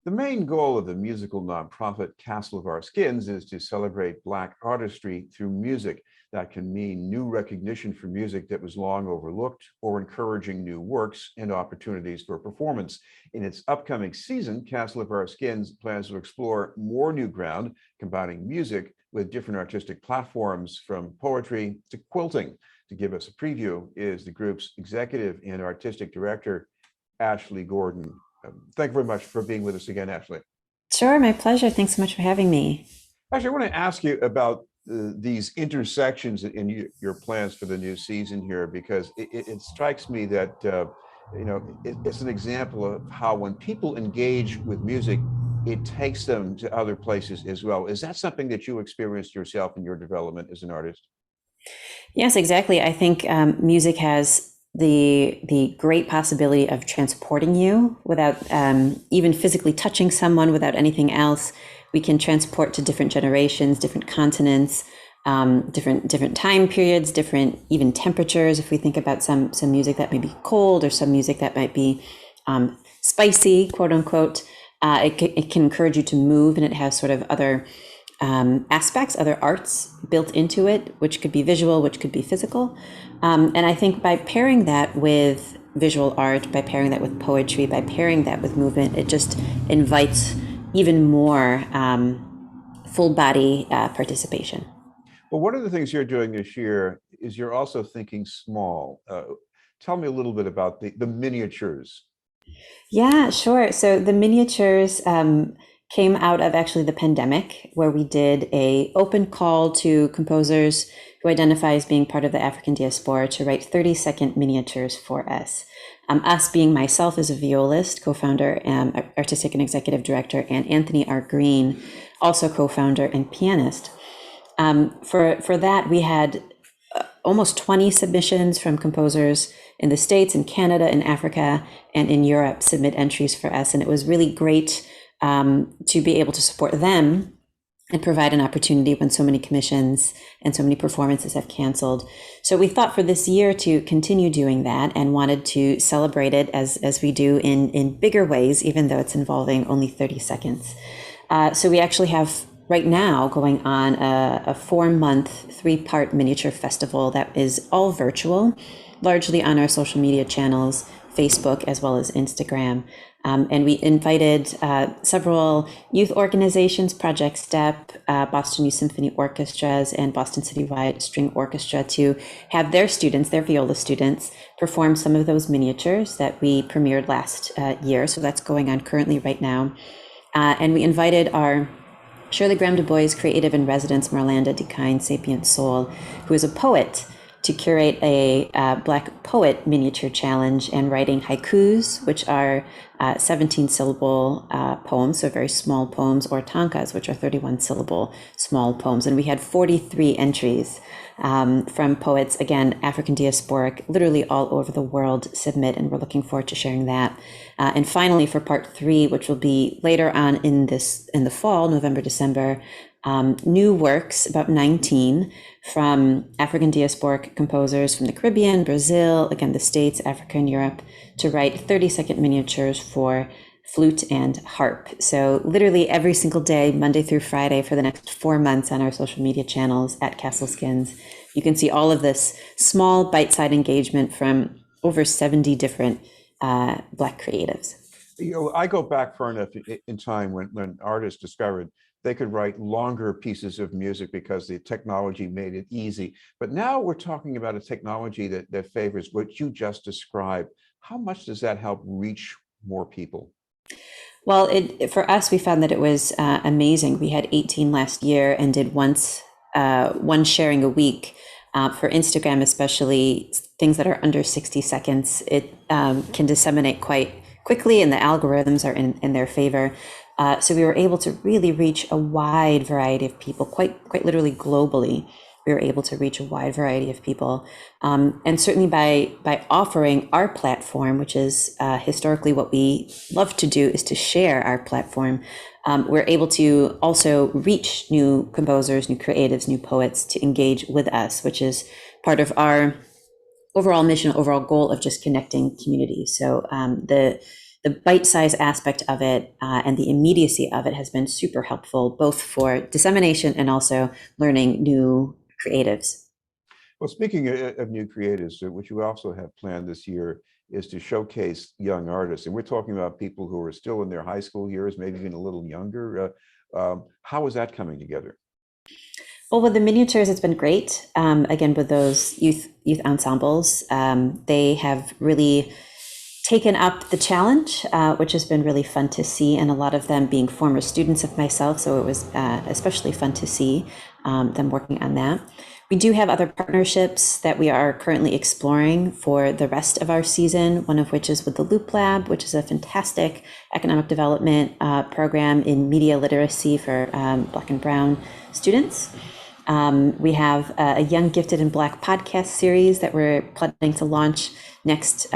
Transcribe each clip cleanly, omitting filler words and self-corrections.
The main goal of the musical nonprofit Castle of Our Skins is to celebrate Black artistry through music. That can mean new recognition for music that was long overlooked or encouraging new works and opportunities for performance. In its upcoming season, Castle of Our Skins plans to explore more new ground, combining music with different artistic platforms from poetry to quilting. To give us a preview is the group's executive and artistic director, Ashleigh Gordon. Thank you very much for being with us again, Ashleigh. Sure, my pleasure. Thanks so much for having me. Actually, I want to ask you about these intersections in your plans for the new season here, because it strikes me that it's an example of how when people engage with music, it takes them to other places as well. Is that something that you experienced yourself in your development as an artist? Yes, exactly. I think music has the great possibility of transporting you without even physically touching someone, without anything else. We can transport to different generations, different continents, different time periods, different even temperatures. If we think about some music that may be cold or some music that might be spicy, quote unquote, it can encourage you to move, and it has sort of other aspects, other arts built into it, which could be visual, which could be physical. And I think by pairing that with visual art, by pairing that with poetry, by pairing that with movement, it just invites even more full body participation. Well, one of the things you're doing this year is you're also thinking small. Tell me a little bit about the miniatures. Yeah, sure. So the miniatures came out of actually the pandemic, where we did a open call to composers who identify as being part of the African diaspora to write 30-second miniatures for us. Us being myself as a violist, co-founder, artistic and executive director, and Anthony R. Green, also co-founder and pianist. For that, we had almost 20 submissions from composers in the States, in Canada, in Africa, and in Europe submit entries for us. And it was really great to be able to support them and provide an opportunity when so many commissions and so many performances have canceled. So we thought for this year to continue doing that, and wanted to celebrate it as we do in bigger ways, even though it's involving only 30 seconds. So we actually have right now going on a 4-month, 3-part miniature festival that is all virtual, largely on our social media channels, Facebook as well as Instagram. And we invited several youth organizations, Project STEP, Boston Youth Symphony Orchestras, and Boston Citywide String Orchestra, to have their students, their viola students, perform some of those miniatures that we premiered last year. So that's going on currently right now. And we invited our Shirley Graham Du Bois creative in residence, Marlanda Dekine Sapient Soul, who is a poet, to curate a Black poet miniature challenge and writing haikus, which are 17-syllable poems, so very small poems, or tankas, which are 31-syllable small poems. And we had 43 entries from poets, again, African diasporic, literally all over the world submit, and we're looking forward to sharing that. And finally, for part 3, which will be later on in the fall, November, December, new works, about 19, from African diasporic composers from the Caribbean, Brazil, again, the States, Africa, and Europe, to write 30-second miniatures for flute and harp. So literally every single day, Monday through Friday, for the next 4 months on our social media channels at Castle Skins, you can see all of this small bite-sized engagement from over 70 different Black creatives. I go back far enough in time when artists discovered they could write longer pieces of music because the technology made it easy. But now we're talking about a technology that favors what you just described. How much does that help reach more people? Well, for us, we found that it was amazing. We had 18 last year and did one sharing a week. For Instagram, especially things that are under 60 seconds, it can disseminate quite quickly, and the algorithms are in their favor. So we were able to really reach a wide variety of people, quite literally globally. We were able to reach a wide variety of people, and certainly by offering our platform, which is historically what we love to do, is to share our platform. We're able to also reach new composers, new creatives, new poets to engage with us, which is part of our overall mission, overall goal of just connecting communities. So the the bite-sized aspect of it and the immediacy of it has been super helpful, both for dissemination and also learning new creatives. Well, speaking of new creatives, what you also have planned this year is to showcase young artists. And we're talking about people who are still in their high school years, maybe even a little younger. How is that coming together? Well, with the miniatures, it's been great. Again, with those youth ensembles, they have really taken up the challenge, which has been really fun to see, and a lot of them being former students of myself, so it was especially fun to see them working on that. We do have other partnerships that we are currently exploring for the rest of our season, one of which is with the Loop Lab, which is a fantastic economic development program in media literacy for Black and Brown students. We have a Young Gifted and Black podcast series that we're planning to launch next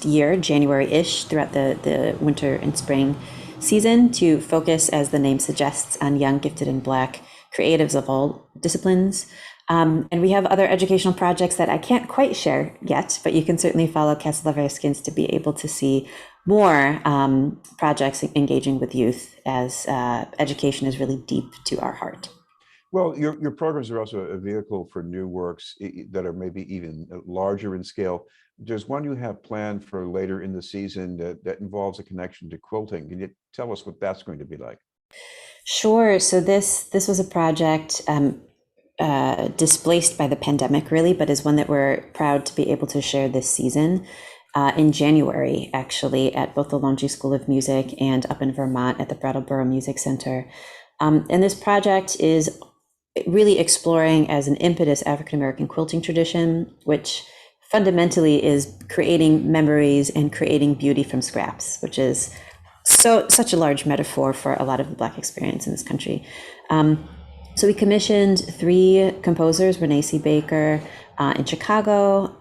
year, January-ish, throughout the winter and spring season, to focus, as the name suggests, on young, gifted, and Black creatives of all disciplines. And we have other educational projects that I can't quite share yet, but you can certainly follow Castle of Our Skins to be able to see more projects engaging with youth, as education is really deep to our heart. Well, your programs are also a vehicle for new works that are maybe even larger in scale. There's one you have planned for later in the season that involves a connection to quilting. Can you tell us what that's going to be like? Sure. So this was a project displaced by the pandemic, really, but is one that we're proud to be able to share this season. In January, actually, at both the Longy School of Music and up in Vermont at the Brattleboro Music Center. And this project is really exploring as an impetus African-American quilting tradition, which fundamentally is creating memories and creating beauty from scraps, which is such a large metaphor for a lot of the Black experience in this country. So we commissioned 3 composers, Renee C. Baker in Chicago,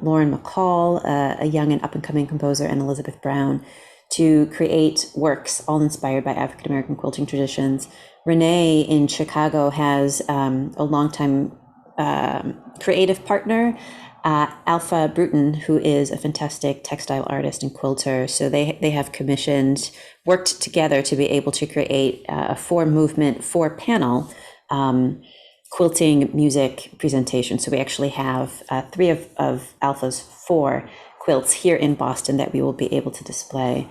Lauren McCall, a young and up-and-coming composer, and Elizabeth Brown, to create works all inspired by African-American quilting traditions. Renee in Chicago has a longtime creative partner, Alpha Bruton, who is a fantastic textile artist and quilter. So they have worked together to be able to create a 4-movement, 4-panel quilting music presentation. So we actually have 3 of Alpha's 4 quilts here in Boston that we will be able to display.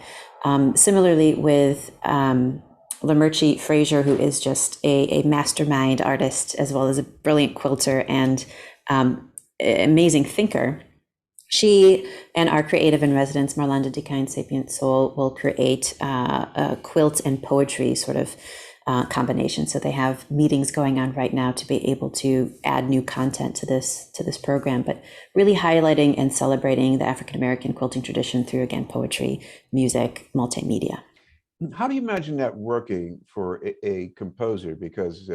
Similarly with Lamerchi Frazier, who is just a mastermind artist, as well as a brilliant quilter and amazing thinker. She and our creative in residence, Marlanda DeKine Sapient Soul, will create a quilt and poetry sort of combination. So they have meetings going on right now to be able to add new content to this program, but really highlighting and celebrating the African-American quilting tradition through, again, poetry, music, multimedia. How do you imagine that working for a composer? Because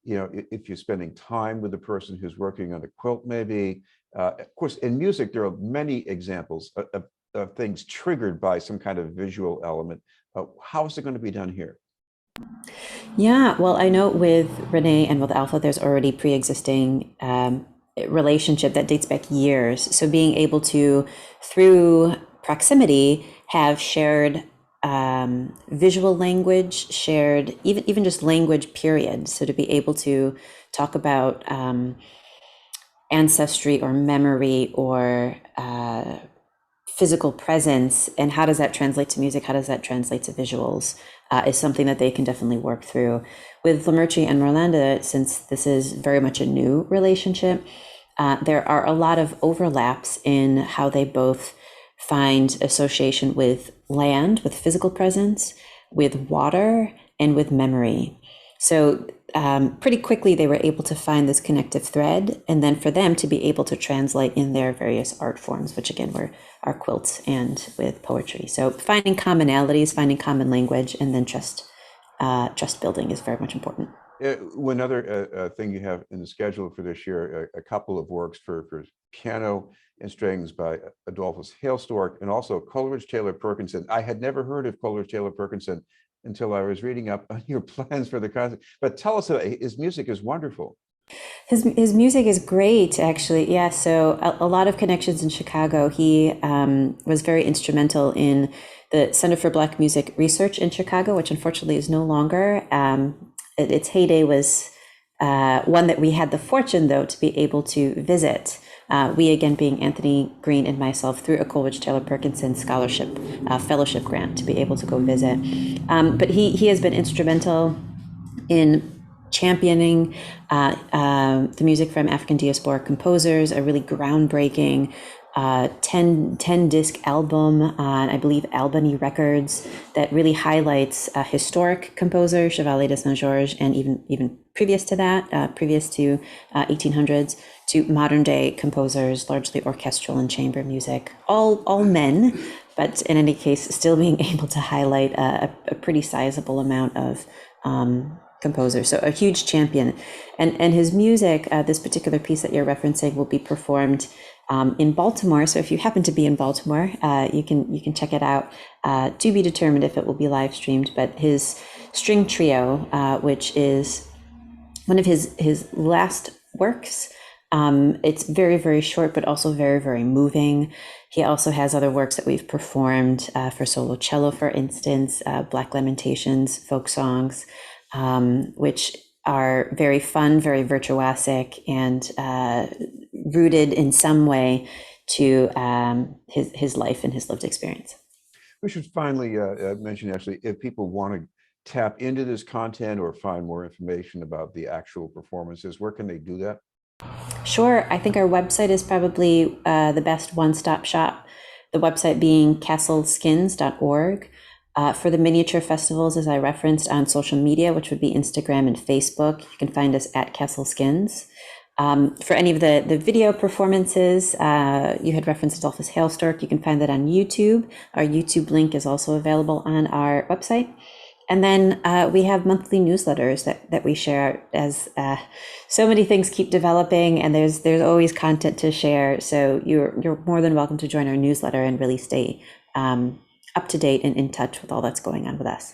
if you're spending time with the person who's working on a quilt, maybe, of course, in music, there are many examples of things triggered by some kind of visual element. How is it going to be done here? Yeah, well, I know with Renee and with Alpha, there's already pre-existing relationship that dates back years. So being able to, through proximity, have shared visual language, shared even just language, period. So to be able to talk about ancestry or memory or physical presence, and how does that translate to music, how does that translate to visuals, is something that they can definitely work through. With Lamerchi and Marlanda, since this is very much a new relationship, there are a lot of overlaps in how they both find association with land, with physical presence, with water, and with memory. So pretty quickly they were able to find this connective thread, and then for them to be able to translate in their various art forms, which again were our quilts and with poetry. So finding commonalities, finding common language, and then trust building is very much important. One other thing you have in the schedule for this year, a couple of works for piano and strings by Adolphus Hailstork, and also Coleridge Taylor Perkinson. I had never heard of Coleridge Taylor Perkinson until I was reading up on your plans for the concert. But tell us, his music is wonderful. His music is great, actually. Yeah, so a lot of connections in Chicago. He was very instrumental in the Center for Black Music Research in Chicago, which unfortunately is no longer. Its heyday was one that we had the fortune, though, to be able to visit. We, again, being Anthony Green and myself, through a Coleridge Taylor Perkinson scholarship fellowship grant, to be able to go visit. But he has been instrumental in championing the music from African diaspora composers, a really groundbreaking 10 disc album on, I believe, Albany Records, that really highlights historic composers, Chevalier de Saint Georges, and even previous to that, previous to 1800s, to modern day composers, largely orchestral and chamber music, all men, but in any case, still being able to highlight a pretty sizable amount of composer. So a huge champion. And his music, this particular piece that you're referencing, will be performed in Baltimore. So if you happen to be in Baltimore, you can check it out. To be determined if it will be live streamed. But his string trio, which is one of his last works. It's very, very short, but also very, very moving. He also has other works that we've performed for solo cello, for instance, Black Lamentations, folk songs, which are very fun, very virtuosic, and rooted in some way to his life and his lived experience. We should finally mention, actually, if people want to tap into this content or find more information about the actual performances, where can they do that? Sure. I think our website is probably the best one-stop shop, the website being castleskins.org. For the miniature festivals, as I referenced, on social media, which would be Instagram and Facebook, you can find us at Castle Skins. For any of the video performances, you had referenced Adolphus Hailstork, you can find that on YouTube. Our YouTube link is also available on our website. And then we have monthly newsletters that we share, as so many things keep developing, and there's always content to share. So you're more than welcome to join our newsletter and really stay up to date and in touch with all that's going on with us.